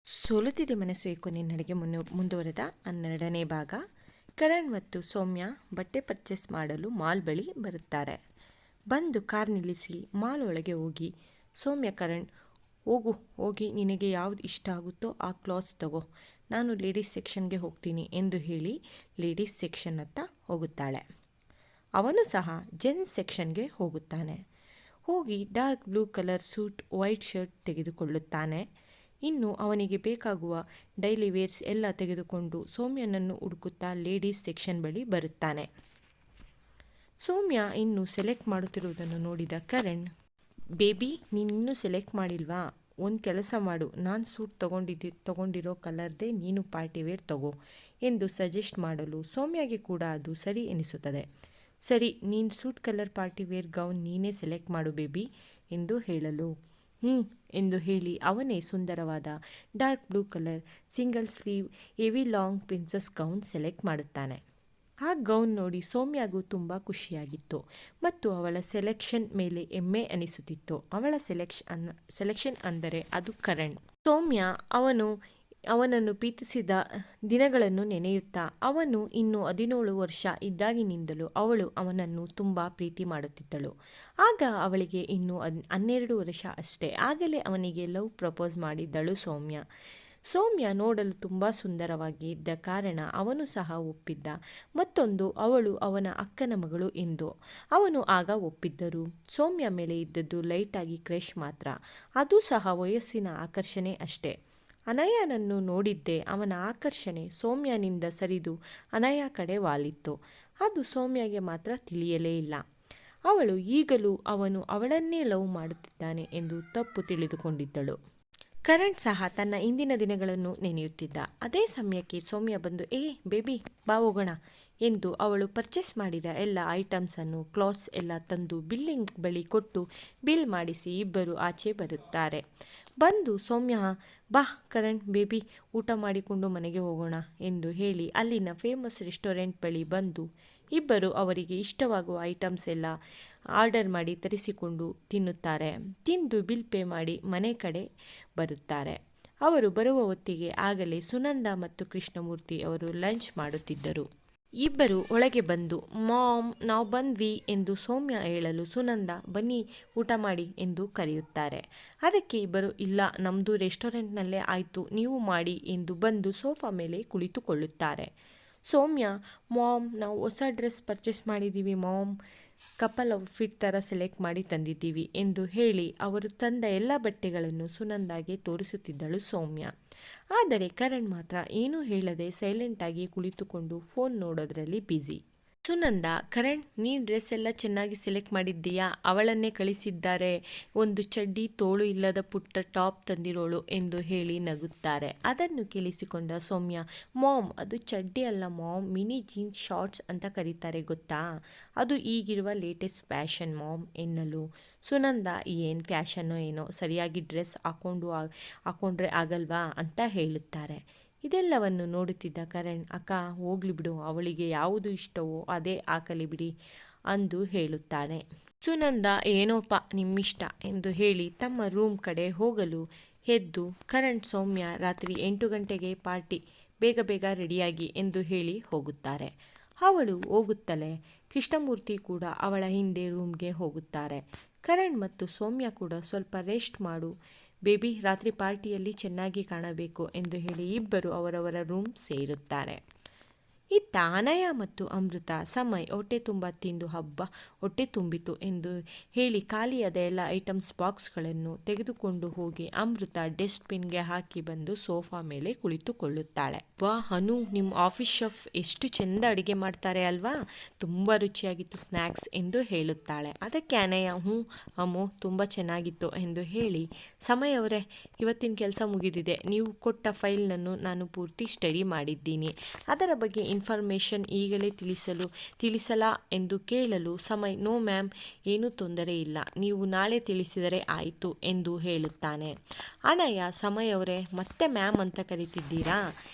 ಸೋಲುತ್ತಿದೆ ಮನಸ್ಸು ಏಕೋ ನಿನ್ನಡೆಗೆ ಮುಂದುವರೆದ 12ನೇ ಭಾಗ. ಕರಣ್ ಮತ್ತು ಸೌಮ್ಯ ಬಟ್ಟೆ ಪರ್ಚೇಸ್ ಮಾಡಲು ಮಾಲ್ ಬಳಿ ಬರುತ್ತಾರೆ. ಬಂದು ಕಾರ್ ನಿಲ್ಲಿಸಿ ಮಾಲ್ ಒಳಗೆ ಹೋಗಿ ಸೌಮ್ಯ, ಕರಣ್ ಹೋಗಿ ನಿನಗೆ ಯಾವುದು ಇಷ್ಟ ಆಗುತ್ತೋ ಆ ಕ್ಲಾತ್ಸ್ ತಗೋ, ನಾನು ಲೇಡೀಸ್ ಸೆಕ್ಷನ್ಗೆ ಹೋಗ್ತೀನಿ ಎಂದು ಹೇಳಿ ಲೇಡೀಸ್ ಸೆಕ್ಷನ್ ಹತ್ತ ಹೋಗುತ್ತಾಳೆ. ಅವನು ಸಹ ಜೆಂಟ್ಸ್ ಸೆಕ್ಷನ್ಗೆ ಹೋಗುತ್ತಾನೆ. ಹೋಗಿ dark blue colour suit, white shirt ತೆಗೆದುಕೊಳ್ಳುತ್ತಾನೆ. ಇನ್ನು ಅವನಿಗೆ ಬೇಕಾಗುವ ಡೈಲಿ ವೇರ್ಸ್ ಎಲ್ಲ ತೆಗೆದುಕೊಂಡು ಸೌಮ್ಯನನ್ನು ಹುಡುಕುತ್ತಾ ಲೇಡೀಸ್ ಸೆಕ್ಷನ್ ಬಳಿ ಬರುತ್ತಾನೆ. ಸೌಮ್ಯ ಇನ್ನು ಸೆಲೆಕ್ಟ್ ಮಾಡುತ್ತಿರುವುದನ್ನು ನೋಡಿದ ಕರಣ್, ಬೇಬಿ ನೀನಿನ್ನೂ ಸೆಲೆಕ್ಟ್ ಮಾಡಿಲ್ವಾ? ಒಂದು ಕೆಲಸ ಮಾಡು, ನಾನು ಸೂಟ್ ತಗೊಂಡಿರೋ ಕಲರ್ದೇ ನೀನು ಪಾರ್ಟಿ ವೇರ್ ತಗೋ ಎಂದು ಸಜೆಸ್ಟ್ ಮಾಡಲು ಸೌಮ್ಯಗೆ ಕೂಡ ಅದು ಸರಿ ಎನಿಸುತ್ತದೆ. ಸರಿ, ನೀನು suit colour party wear gown ನೀನೇ ಸೆಲೆಕ್ಟ್ ಮಾಡು ಬೇಬಿ ಎಂದು ಹೇಳಲು ಎಂದು ಹೇಳಿ ಅವನೇ ಸುಂದರವಾದ dark blue colour single sleeve heavy long princess gown select ಮಾಡುತ್ತಾನೆ. ಆ ಗೌನ್ ನೋಡಿ ಸೌಮ್ಯಗೂ ತುಂಬ ಖುಷಿಯಾಗಿತ್ತು ಮತ್ತು ಅವಳ ಸೆಲೆಕ್ಷನ್ ಮೇಲೆ ಹೆಮ್ಮೆ ಅನಿಸುತ್ತಿತ್ತು. ಅವಳ ಸೆಲೆಕ್ಷನ್ ಅಂದರೆ ಅದು ಕರಣ್. ಸೌಮ್ಯ ಅವನನ್ನು ಪ್ರೀತಿಸಿದ ದಿನಗಳನ್ನು ನೆನೆಯುತ್ತಾ, ಅವನು ಇನ್ನು 17 ವರ್ಷ ಇದ್ದಾಗಿನಿಂದಲೂ ಅವಳು ಅವನನ್ನು ತುಂಬ ಪ್ರೀತಿ ಮಾಡುತ್ತಿದ್ದಳು. ಆಗ ಅವಳಿಗೆ ಇನ್ನು 12 ವರ್ಷ ಅಷ್ಟೇ. ಆಗಲೇ ಅವನಿಗೆ ಲವ್ ಪ್ರಪೋಸ್ ಮಾಡಿದ್ದಳು ಸೌಮ್ಯ ನೋಡಲು ತುಂಬ ಸುಂದರವಾಗಿ ಇದ್ದ ಕಾರಣ ಅವನು ಸಹ ಒಪ್ಪಿದ್ದ. ಮತ್ತೊಂದು, ಅವಳು ಅವನ ಅಕ್ಕನ ಮಗಳು ಎಂದು ಅವನು ಆಗ ಒಪ್ಪಿದ್ದರು. ಸೌಮ್ಯ ಮೇಲೆ ಇದ್ದದ್ದು ಲೈಟಾಗಿ ಕ್ರಶ್ ಮಾತ್ರ, ಅದು ಸಹ ವಯಸ್ಸಿನ ಆಕರ್ಷಣೆ ಅಷ್ಟೇ. ಅನಯನನ್ನು ನೋಡಿದ್ದೇ ಅವನ ಆಕರ್ಷಣೆ ಸೌಮ್ಯನಿಂದ ಸರಿದು ಅನಯ ಕಡೆ ವಾಲಿತ್ತು. ಅದು ಸೌಮ್ಯಗೆ ಮಾತ್ರ ತಿಳಿಯಲೇ ಇಲ್ಲ. ಅವಳು ಈಗಲೂ ಅವನು ಅವಳನ್ನೇ ಲವ್ ಮಾಡುತ್ತಿದ್ದಾನೆ ಎಂದು ತಪ್ಪು ತಿಳಿದುಕೊಂಡಿದ್ದಳು. ಕರಣ್ ಸಹ ತನ್ನ ಇಂದಿನ ದಿನಗಳನ್ನು ನೆನೆಯುತ್ತಿದ್ದ. ಅದೇ ಸಮಯಕ್ಕೆ ಸೌಮ್ಯ ಬಂದು, ಬೇಬಿ ಬಾ ಹೋಗೋಣ ಎಂದು ಅವಳು ಪರ್ಚೇಸ್ ಮಾಡಿದ ಎಲ್ಲ ಐಟಮ್ಸನ್ನು, ಕ್ಲಾತ್ಸ್ ಎಲ್ಲ ತಂದು ಬಿಲ್ಲಿಂಗ್ ಬಳಿ ಕೊಟ್ಟು ಬಿಲ್ ಮಾಡಿಸಿ ಇಬ್ಬರು ಆಚೆ ಬರುತ್ತಾರೆ. ಬಂದು ಸೌಮ್ಯ, ಬಾ ಕರಣ್ ಬೇಬಿ ಊಟ ಮಾಡಿಕೊಂಡು ಮನೆಗೆ ಹೋಗೋಣ ಎಂದು ಹೇಳಿ ಅಲ್ಲಿನ ಫೇಮಸ್ ರೆಸ್ಟೋರೆಂಟ್ ಬಳಿ ಬಂದು ಇಬ್ಬರು ಅವರಿಗೆ ಇಷ್ಟವಾಗುವ ಐಟಮ್ಸ್ ಎಲ್ಲ ಆರ್ಡರ್ ಮಾಡಿ ತರಿಸಿಕೊಂಡು ತಿನ್ನುತ್ತಾರೆ. ತಿಂದು ಬಿಲ್ ಪೇ ಮಾಡಿ ಮನೆ ಕಡೆ ಬರುತ್ತಾರೆ. ಅವರು ಬರುವ ಹೊತ್ತಿಗೆ ಆಗಲೇ ಸುನಂದ ಮತ್ತು ಕೃಷ್ಣಮೂರ್ತಿ ಅವರು ಲಂಚ್ ಮಾಡುತ್ತಿದ್ದರು. ಇಬ್ಬರು ಒಳಗೆ ಬಂದು, ಮಾಮ್ ನಾವು ಬಂದ್ವಿ ಎಂದು ಸೌಮ್ಯ ಹೇಳಲು ಸುನಂದ, ಬನ್ನಿ ಊಟ ಮಾಡಿ ಎಂದು ಕರೆಯುತ್ತಾರೆ. ಅದಕ್ಕೆ ಇಬ್ಬರು, ಇಲ್ಲ ನಮ್ಮದು ರೆಸ್ಟೋರೆಂಟ್ನಲ್ಲೇ ಆಯಿತು, ನೀವು ಮಾಡಿ ಎಂದು ಬಂದು ಸೋಫಾ ಮೇಲೆ ಕುಳಿತುಕೊಳ್ಳುತ್ತಾರೆ. ಸೌಮ್ಯ, ಮಾಮ್ ನಾವು ಹೊಸ ಡ್ರೆಸ್ ಪರ್ಚೇಸ್ ಮಾಡಿದ್ದೀವಿ ಮಾಮ್, ಕಪಲ್ ಔಟ್ಫಿಟ್ ಥರ ಸೆಲೆಕ್ಟ್ ಮಾಡಿ ತಂದಿದ್ದೀವಿ ಎಂದು ಹೇಳಿ ಅವರು ತಂದ ಎಲ್ಲ ಬಟ್ಟೆಗಳನ್ನು ಸುನಂದಾಗೆ ತೋರಿಸುತ್ತಿದ್ದಳು ಸೌಮ್ಯ. ಆದರೆ ಕರಣ್ ಮಾತ್ರ ಏನೂ ಹೇಳದೆ ಸೈಲೆಂಟಾಗಿ ಕುಳಿತುಕೊಂಡು ಫೋನ್ ನೋಡೋದ್ರಲ್ಲಿ ಬ್ಯುಸಿ. ಸುನಂದ, ಕರಣ್ ನೀನು ಡ್ರೆಸ್ ಎಲ್ಲ ಚೆನ್ನಾಗಿ ಸೆಲೆಕ್ಟ್ ಮಾಡಿದ್ದೀಯಾ? ಅವಳನ್ನೇ ಕಳಿಸಿದ್ದಾರೆ, ಒಂದು ಚಡ್ಡಿ ತೋಳು ಇಲ್ಲದ ಪುಟ್ಟ ಟಾಪ್ ತಂದಿರೋಳು ಎಂದು ಹೇಳಿ ನಗುತ್ತಾರೆ. ಅದನ್ನು ಕೇಳಿಸಿಕೊಂಡ ಸೌಮ್ಯ, ಮಾಮ್ ಅದು ಚಡ್ಡಿ ಅಲ್ಲ ಮಾಮ್, ಮಿನಿ ಜೀನ್ಸ್ ಶಾರ್ಟ್ಸ್ ಅಂತ ಕರೀತಾರೆ ಗೊತ್ತಾ, ಅದು ಈಗಿರುವ ಲೇಟೆಸ್ಟ್ ಫ್ಯಾಷನ್ ಮಾಮ್ ಎನ್ನಲು ಸುನಂದ, ಏನು ಫ್ಯಾಷನ್ನೋ ಏನೋ, ಸರಿಯಾಗಿ ಡ್ರೆಸ್ ಹಾಕೊಂಡ್ರೆ ಆಗಲ್ವಾ ಅಂತ ಹೇಳುತ್ತಾರೆ. ಇದೆಲ್ಲವನ್ನು ನೋಡುತ್ತಿದ್ದ ಕರಣ್, ಅಕ್ಕ ಹೋಗ್ಲಿ ಬಿಡು, ಅವಳಿಗೆ ಯಾವುದು ಇಷ್ಟವೋ ಅದೇ ಹಾಕಲಿ ಬಿಡಿ ಅಂದು ಹೇಳುತ್ತಾನೆ. ಸುನಂದ, ಏನೋಪ್ಪ ನಿಮ್ಮಿಷ್ಟ ಎಂದು ಹೇಳಿ ತಮ್ಮ ರೂಮ್ ಕಡೆ ಹೋಗಲು ಎದ್ದು ಕರಣ್, ಸೌಮ್ಯ ರಾತ್ರಿ 8 ಗಂಟೆಗೆ ಪಾರ್ಟಿ, ಬೇಗ ಬೇಗ ರೆಡಿಯಾಗಿ ಎಂದು ಹೇಳಿ ಹೋಗುತ್ತಾರೆ. ಅವಳು ಹೋಗುತ್ತಲೇ ಕೃಷ್ಣಮೂರ್ತಿ ಕೂಡ ಅವಳ ಹಿಂದೆ ರೂಮ್ಗೆ ಹೋಗುತ್ತಾರೆ. ಕರಣ್ ಮತ್ತು ಸೌಮ್ಯ ಕೂಡ ಸ್ವಲ್ಪ ರೆಸ್ಟ್ ಮಾಡು ಬೇಬಿ, ರಾತ್ರಿ ಪಾರ್ಟಿಯಲ್ಲಿ ಚೆನ್ನಾಗಿ ಕಾಣಬೇಕು ಎಂದು ಹೇಳಿ ಇಬ್ಬರು ಅವರವರ ರೂಮ್ ಸೇರುತ್ತಾರೆ. ಇತ್ತ ಅನಯ ಮತ್ತು ಅಮೃತ, ಸಮಯ ಹೊಟ್ಟೆ ತುಂಬ ತಿಂದು ಹಬ್ಬ ಹೊಟ್ಟೆ ತುಂಬಿತು ಎಂದು ಹೇಳಿ ಖಾಲಿಯಾದ ಎಲ್ಲ ಐಟಮ್ಸ್ ಬಾಕ್ಸ್ಗಳನ್ನು ತೆಗೆದುಕೊಂಡು ಹೋಗಿ ಅಮೃತ ಡಸ್ಟ್ಬಿನ್ಗೆ ಹಾಕಿ ಬಂದು ಸೋಫಾ ಮೇಲೆ ಕುಳಿತುಕೊಳ್ಳುತ್ತಾಳೆ. ವಾ ಅನು, ನಿಮ್ಮ ಆಫೀಸ್ ಶೆಫ್ ಎಷ್ಟು ಚೆಂದ ಅಡುಗೆ ಮಾಡ್ತಾರೆ ಅಲ್ವಾ, ತುಂಬ ರುಚಿಯಾಗಿತ್ತು ಸ್ನ್ಯಾಕ್ಸ್ ಎಂದು ಹೇಳುತ್ತಾಳೆ. ಅದಕ್ಕೆ ಅನಯ, ಅಮ್ಮು ತುಂಬ ಚೆನ್ನಾಗಿತ್ತು ಎಂದು ಹೇಳಿ, ಸಮಯ ಅವರೇ ಇವತ್ತಿನ ಕೆಲಸ ಮುಗಿದಿದೆ, ನೀವು ಕೊಟ್ಟ ಫೈಲ್ನನ್ನು ನಾನು ಪೂರ್ತಿ ಸ್ಟಡಿ ಮಾಡಿದ್ದೀನಿ, ಅದರ ಬಗ್ಗೆ ಇನ್ಫಾರ್ಮೇಷನ್ ಈಗಲೇ ತಿಳಿಸಲಾ ಎಂದು ಕೇಳಲು ಸಮಯ್ ನೋ ಮ್ಯಾಮ್, ಏನೂ ತೊಂದರೆ ಇಲ್ಲ, ನೀವು ನಾಳೆ ತಿಳಿಸಿದರೆ ಆಯಿತು ಎಂದು ಹೇಳುತ್ತಾನೆ. ಅನಯ ಸಮಯ್ ಅವರೇ, ಮತ್ತೆ ಮ್ಯಾಮ್ ಅಂತ ಕರೀತಿದ್ದೀರಾ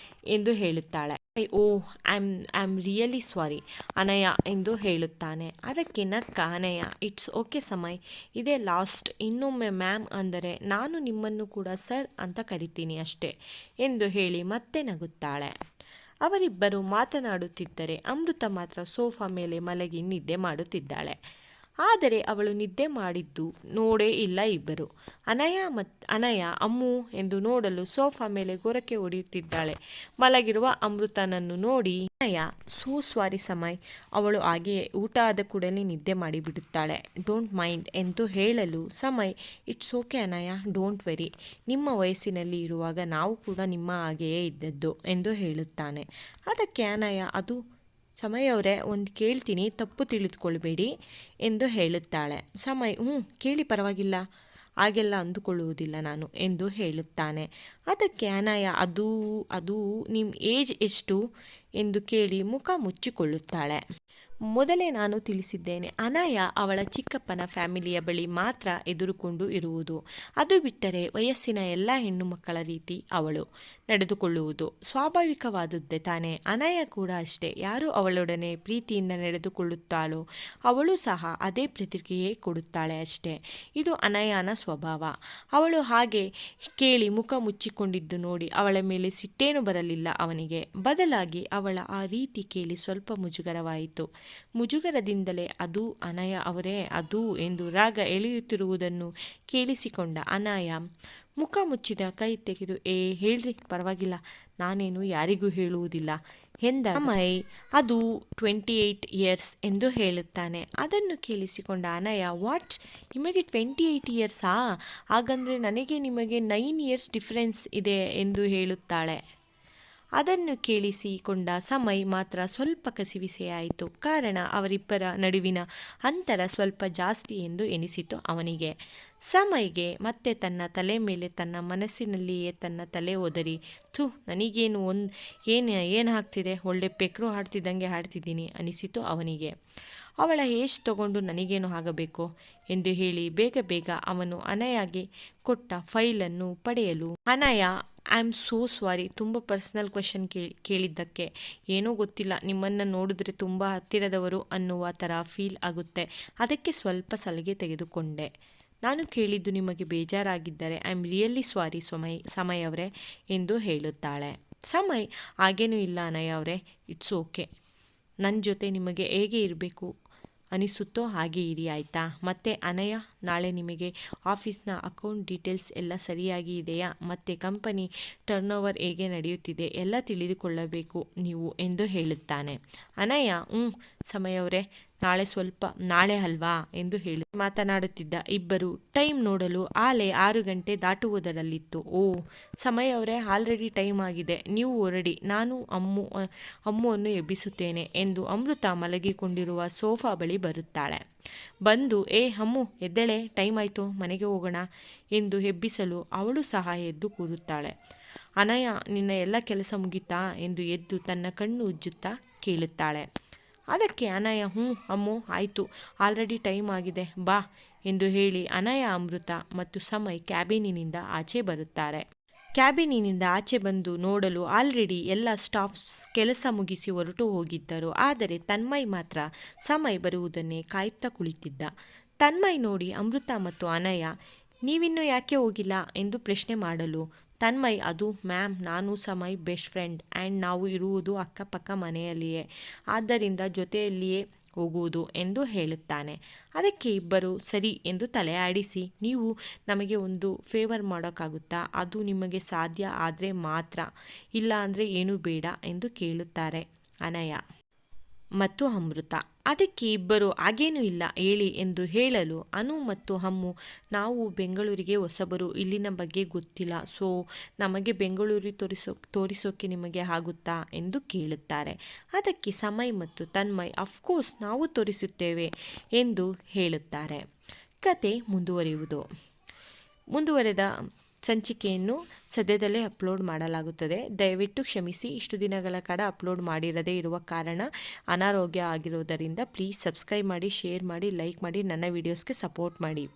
ಎಂದು ಹೇಳುತ್ತಾಳೆ. ಓ I am really sorry Anaya ಎಂದು ಹೇಳುತ್ತಾನೆ. ಅದಕ್ಕೆ ನಕ್ಕ ಅನಯ, ಇಟ್ಸ್ ಓಕೆ ಸಮಯ್, ಇದೇ ಲಾಸ್ಟ್, ಇನ್ನೊಮ್ಮೆ ಮ್ಯಾಮ್ ಅಂದರೆ ನಾನು ನಿಮ್ಮನ್ನು ಕೂಡ ಸರ್ ಅಂತ ಕರಿತೀನಿ ಅಷ್ಟೇ ಎಂದು ಹೇಳಿ ಮತ್ತೆ ನಗುತ್ತಾಳೆ. ಅವರಿಬ್ಬರು ಮಾತನಾಡುತ್ತಿದ್ದರೆ ಅಮೃತ ಮಾತ್ರ ಸೋಫಾ ಮೇಲೆ ಮಲಗಿ ನಿದ್ದೆ ಮಾಡುತ್ತಿದ್ದಾಳೆ. ಆದರೆ ಅವಳು ನಿದ್ದೆ ಮಾಡಿದ್ದು ನೋಡೇ ಇಲ್ಲ ಇಬ್ಬರು. ಅನಯ ಅಮ್ಮು ಎಂದು ನೋಡಲು ಸೋಫಾ ಮೇಲೆ ಗೊರಕೆ ಹೊಡೆಯುತ್ತಿದ್ದಾಳೆ. ಮಲಗಿರುವ ಅಮೃತನನ್ನು ನೋಡಿ ಅನಯ, ಸೋ ಸಾರಿ ಸಮಯ್, ಅವಳು ಹಾಗೆಯೇ ಊಟ ಆದ ಕೂಡಲೇ ನಿದ್ದೆ ಮಾಡಿಬಿಡುತ್ತಾಳೆ, ಡೋಂಟ್ ಮೈಂಡ್ ಎಂದು ಹೇಳಲು Samay, it's okay Anaya, don't very, ನಿಮ್ಮ ವಯಸ್ಸಿನಲ್ಲಿ ಇರುವಾಗ ನಾವು ಕೂಡ ನಿಮ್ಮ ಹಾಗೆಯೇ ಇದ್ದದ್ದು ಎಂದು ಹೇಳುತ್ತಾನೆ. ಅದಕ್ಕೆ ಅನಯ, ಅದು ಸಮಯ್ ಅವರೇ, ಒಂದು ಕೇಳ್ತೀನಿ, ತಪ್ಪು ತಿಳಿದುಕೊಳ್ಬೇಡಿ ಎಂದು ಹೇಳುತ್ತಾಳೆ. ಸಮಯ್, ಕೇಳಿ, ಪರವಾಗಿಲ್ಲ, ಹಾಗೆಲ್ಲ ಅಂದುಕೊಳ್ಳುವುದಿಲ್ಲ ನಾನು ಎಂದು ಹೇಳುತ್ತಾನೆ. ಅದಕ್ಕೆ ಅನಯ, ಅದು ನಿಮ್ಮ ಏಜ್ ಎಷ್ಟು ಎಂದು ಕೇಳಿ ಮುಖ ಮುಚ್ಚಿಕೊಳ್ಳುತ್ತಾಳೆ. ಮೊದಲೇ ನಾನು ತಿಳಿಸಿದ್ದೇನೆ, ಅನಯ ಅವಳ ಚಿಕ್ಕಪ್ಪನ ಫ್ಯಾಮಿಲಿಯ ಬಳಿ ಮಾತ್ರ ಎದುರುಕೊಂಡು ಇರುವುದು. ಅದು ಬಿಟ್ಟರೆ ವಯಸ್ಸಿನ ಎಲ್ಲ ಹೆಣ್ಣು ಮಕ್ಕಳ ರೀತಿ ಅವಳು ನಡೆದುಕೊಳ್ಳುವುದು ಸ್ವಾಭಾವಿಕವಾದದ್ದೇ ತಾನೇ. ಅನಯ ಕೂಡ ಅಷ್ಟೇ, ಯಾರು ಅವಳೊಡನೆ ಪ್ರೀತಿಯಿಂದ ನಡೆದುಕೊಳ್ಳುತ್ತಾಳೋ ಅವಳು ಸಹ ಅದೇ ಪ್ರತಿಕ್ರಿಯೆ ಕೊಡುತ್ತಾಳೆ ಅಷ್ಟೇ. ಇದು ಅನಯನ ಸ್ವಭಾವ. ಅವಳು ಹಾಗೆ ಕೇಳಿ ಮುಖ ಮುಚ್ಚಿಕೊಂಡಿದ್ದು ನೋಡಿ ಅವಳ ಮೇಲೆ ಸಿಟ್ಟೇನು ಬರಲಿಲ್ಲ ಅವನಿಗೆ. ಬದಲಾಗಿ ಅವಳ ಆ ರೀತಿ ಕೇಳಿ ಸ್ವಲ್ಪ ಮುಜುಗರವಾಯಿತು. ಮುಜುಗರದಿಂದಲೇ, ಅದು ಅನಯ ಅವರೇ, ಅದು ಎಂದು ರಾಗ ಎಳೆಯುತ್ತಿರುವುದನ್ನು ಕೇಳಿಸಿಕೊಂಡ ಅನಯ ಮುಖ ಮುಚ್ಚಿದ ಕೈ ತೆಗೆದು, ಹೇಳ್ರಿ, ಪರವಾಗಿಲ್ಲ, ನಾನೇನು ಯಾರಿಗೂ ಹೇಳುವುದಿಲ್ಲ ಎಂದ ಸಮಯ್, ಅದು 28 ಇಯರ್ಸ್ ಎಂದು ಹೇಳುತ್ತಾನೆ. ಅದನ್ನು ಕೇಳಿಸಿಕೊಂಡ ಅನಯ, ವಾಟ್, ನಿಮಗೆ 28 ಇಯರ್ಸಾ? ಹಾಗಂದರೆ ನನಗೆ ನಿಮಗೆ 9 ಇಯರ್ಸ್ ಡಿಫರೆನ್ಸ್ ಇದೆ ಎಂದು ಹೇಳುತ್ತಾಳೆ. ಅದನ್ನು ಕೇಳಿಸಿಕೊಂಡ ಸಮಯ್ ಮಾತ್ರ ಸ್ವಲ್ಪ ಕಸಿವಿಸಿಯಾಯಿತು. ಕಾರಣ ಅವರಿಬ್ಬರ ನಡುವಿನ ಅಂತರ ಸ್ವಲ್ಪ ಜಾಸ್ತಿ ಎಂದು ಎನಿಸಿತು ಅವನಿಗೆ. ಸಮಯ್ಗೆ ಮತ್ತೆ ತನ್ನ ತಲೆ ಮೇಲೆ ತನ್ನ ಮನಸ್ಸಿನಲ್ಲಿಯೇ ತನ್ನ ತಲೆ ಒದರಿ, ನನಗೇನು ಏನು ಆಗ್ತಿದೆ, ಒಳ್ಳೆ ಪೆಕ್ರು ಹಾಡ್ತಿದ್ದಂಗೆ ಹಾಡ್ತಿದ್ದೀನಿ ಅನಿಸಿತು ಅವನಿಗೆ. ಅವಳ ಏಜ್ ತಗೊಂಡು ನನಗೇನು ಆಗಬೇಕು ಎಂದು ಹೇಳಿ ಬೇಗ ಅವನು ಅನಯಗೆ ಕೊಟ್ಟ ಫೈಲನ್ನು ಪಡೆಯಲು, Anaya, I am so sorry, ತುಂಬ ಪರ್ಸನಲ್ ಕ್ವೆಶನ್ ಕೇಳಿದ್ದಕ್ಕೆ. ಏನೋ ಗೊತ್ತಿಲ್ಲ, ನಿಮ್ಮನ್ನು ನೋಡಿದ್ರೆ ತುಂಬ ಹತ್ತಿರದವರು ಅನ್ನುವ ಥರ ಫೀಲ್ ಆಗುತ್ತೆ, ಅದಕ್ಕೆ ಸ್ವಲ್ಪ ಸಲಿಗೆ ತೆಗೆದುಕೊಂಡೆ. ನಾನು ಕೇಳಿದ್ದು ನಿಮಗೆ ಬೇಜಾರಾಗಿದ್ದರೆ I am really sorry Samay ಅವರೇ ಎಂದು ಹೇಳುತ್ತಾಳೆ. ಸಮಯ್, ಹಾಗೇನೂ ಇಲ್ಲ ಅನಯ ಅವರೇ, ಇಟ್ಸ್ ಓಕೆ, ನನ್ನ ಜೊತೆ ನಿಮಗೆ ಹೇಗೆ ಇರಬೇಕು ಅನಿಸುತ್ತೋ ಹಾಗೆ ಇರಿ, ಆಯಿತಾ? ಮತ್ತು ಅನಯ, ನಾಳೆ ನಿಮಗೆ ಆಫೀಸ್ನ ಅಕೌಂಟ್ ಡೀಟೇಲ್ಸ್ ಎಲ್ಲ ಸರಿಯಾಗಿ ಇದೆಯಾ, ಮತ್ತು ಕಂಪನಿ ಟರ್ನೋವರ್ ಹೇಗೆ ನಡೆಯುತ್ತಿದೆ ಎಲ್ಲ ತಿಳಿದುಕೊಳ್ಳಬೇಕು ನೀವು ಎಂದು ಹೇಳುತ್ತಾನೆ. ಅನಯ, ಸಮಯ್ ಅವರೇ, ನಾಳೆ ಅಲ್ವಾ ಎಂದು ಹೇಳಿ ಮಾತನಾಡುತ್ತಿದ್ದ ಇಬ್ಬರು ಟೈಮ್ ನೋಡಲು ಆಲೆ 6 ಗಂಟೆ ದಾಟುವುದರಲ್ಲಿತ್ತು. ಸಮಯ್ ಅವರೇ, ಆಲ್ರೆಡಿ ಟೈಮ್ ಆಗಿದೆ, ನೀವು ಹೊರಡಿ, ನಾನು ಅಮ್ಮುವನ್ನು ಎಬ್ಬಿಸುತ್ತೇನೆ ಎಂದು ಅಮೃತ ಮಲಗಿಕೊಂಡಿರುವ ಸೋಫಾ ಬಳಿ ಬರುತ್ತಾಳೆ. ಬಂದು, ಅಮ್ಮು ಎದ್ದೇಳೆ, ಟೈಮ್ ಆಯಿತು, ಮನೆಗೆ ಹೋಗೋಣ ಎಂದು ಎಬ್ಬಿಸಲು ಅವಳು ಸಹ ಎದ್ದು ಕೂರುತ್ತಾಳೆ. ಅನಯ, ನಿನ್ನ ಎಲ್ಲ ಕೆಲಸ ಮುಗಿತಾ ಎಂದು ಎದ್ದು ತನ್ನ ಕಣ್ಣು ಉಜ್ಜುತ್ತಾ ಕೇಳುತ್ತಾಳೆ. ಅದಕ್ಕೆ ಅನಯ, ಅಮ್ಮು ಆಯಿತು, ಆಲ್ರೆಡಿ ಟೈಮ್ ಆಗಿದೆ, ಬಾ ಎಂದು ಹೇಳಿ ಅನಯ, ಅಮೃತ ಮತ್ತು ಸಮಯ್ ಕ್ಯಾಬಿನಿನಿಂದ ಆಚೆ ಬರುತ್ತಾರೆ. ಕ್ಯಾಬಿನಿನಿಂದ ಆಚೆ ಬಂದು ನೋಡಲು ಆಲ್ರೆಡಿ ಎಲ್ಲ ಸ್ಟಾಫ್ಸ್ ಕೆಲಸ ಮುಗಿಸಿ ಹೊರಟು ಹೋಗಿದ್ದರು. ಆದರೆ ತನ್ಮಯ್ ಮಾತ್ರ ಸಮಯ್ ಬರುವುದನ್ನೇ ಕಾಯುತ್ತಾ ಕುಳಿತಿದ್ದ. ತನ್ಮಯ್ ನೋಡಿ ಅಮೃತ ಮತ್ತು ಅನಯ, ನೀವಿನ್ನೂ ಯಾಕೆ ಹೋಗಿಲ್ಲ ಎಂದು ಪ್ರಶ್ನೆ ಮಾಡಲು, ತನ್ಮಯ್, ಅದು ಮ್ಯಾಮ್, ನಾನು ಸಮಯ್ ಬೆಸ್ಟ್ ಫ್ರೆಂಡ್ ಆ್ಯಂಡ್ ನಾವು ಇರುವುದು ಅಕ್ಕಪಕ್ಕ ಮನೆಯಲ್ಲಿಯೇ, ಆದ್ದರಿಂದ ಜೊತೆಯಲ್ಲಿಯೇ ಹೋಗುವುದು ಎಂದು ಹೇಳುತ್ತಾನೆ. ಅದಕ್ಕೆ ಇಬ್ಬರು ಸರಿ ಎಂದು ತಲೆ ಆಡಿಸಿ, ನೀವು ನಮಗೆ ಒಂದು ಫೇವರ್ ಮಾಡೋಕ್ಕಾಗುತ್ತಾ, ಅದು ನಿಮಗೆ ಸಾಧ್ಯ ಆದರೆ ಮಾತ್ರ, ಇಲ್ಲ ಅಂದರೆ ಏನೂ ಬೇಡ ಎಂದು ಕೇಳುತ್ತಾರೆ ಅನಯ ಮತ್ತು ಅಮೃತ. ಅದಕ್ಕೆ ಇಬ್ಬರು ಹಾಗೇನೂ ಇಲ್ಲ ಹೇಳಿ ಎಂದು ಹೇಳಲು, ಅನು ಮತ್ತು ಅಮ್ಮು, ನಾವು ಬೆಂಗಳೂರಿಗೆ ಹೊಸಬರು, ಇಲ್ಲಿನ ಬಗ್ಗೆ ಗೊತ್ತಿಲ್ಲ, ಸೊ ನಮಗೆ ಬೆಂಗಳೂರು ತೋರಿಸೋಕೆ ನಿಮಗೆ ಆಗುತ್ತಾ ಎಂದು ಕೇಳುತ್ತಾರೆ. ಅದಕ್ಕೆ ಸಮಯ್ ಮತ್ತು ತನ್ಮಯ್, ಅಫ್ಕೋರ್ಸ್ ನಾವು ತೋರಿಸುತ್ತೇವೆ ಎಂದು ಹೇಳುತ್ತಾರೆ. ಕತೆ ಮುಂದುವರಿದ ಸಂಚಿಕೆಯನ್ನು ಸದ್ಯದಲ್ಲೇ ಅಪ್ಲೋಡ್ ಮಾಡಲಾಗುತ್ತದೆ. ದಯವಿಟ್ಟು ಕ್ಷಮಿಸಿ, ಇಷ್ಟು ದಿನಗಳ ಕಾಲ ಅಪ್ಲೋಡ್ ಮಾಡಿರದೇ ಇರುವ ಕಾರಣ ಅನಾರೋಗ್ಯ ಆಗಿರುವುದರಿಂದ ಪ್ಲೀಸ್ ಸಬ್ಸ್ಕ್ರೈಬ್ ಮಾಡಿ, ಶೇರ್ ಮಾಡಿ, ಲೈಕ್ ಮಾಡಿ, ನನ್ನ ವಿಡಿಯೋಸ್ಗೆ ಸಪೋರ್ಟ್ ಮಾಡಿ.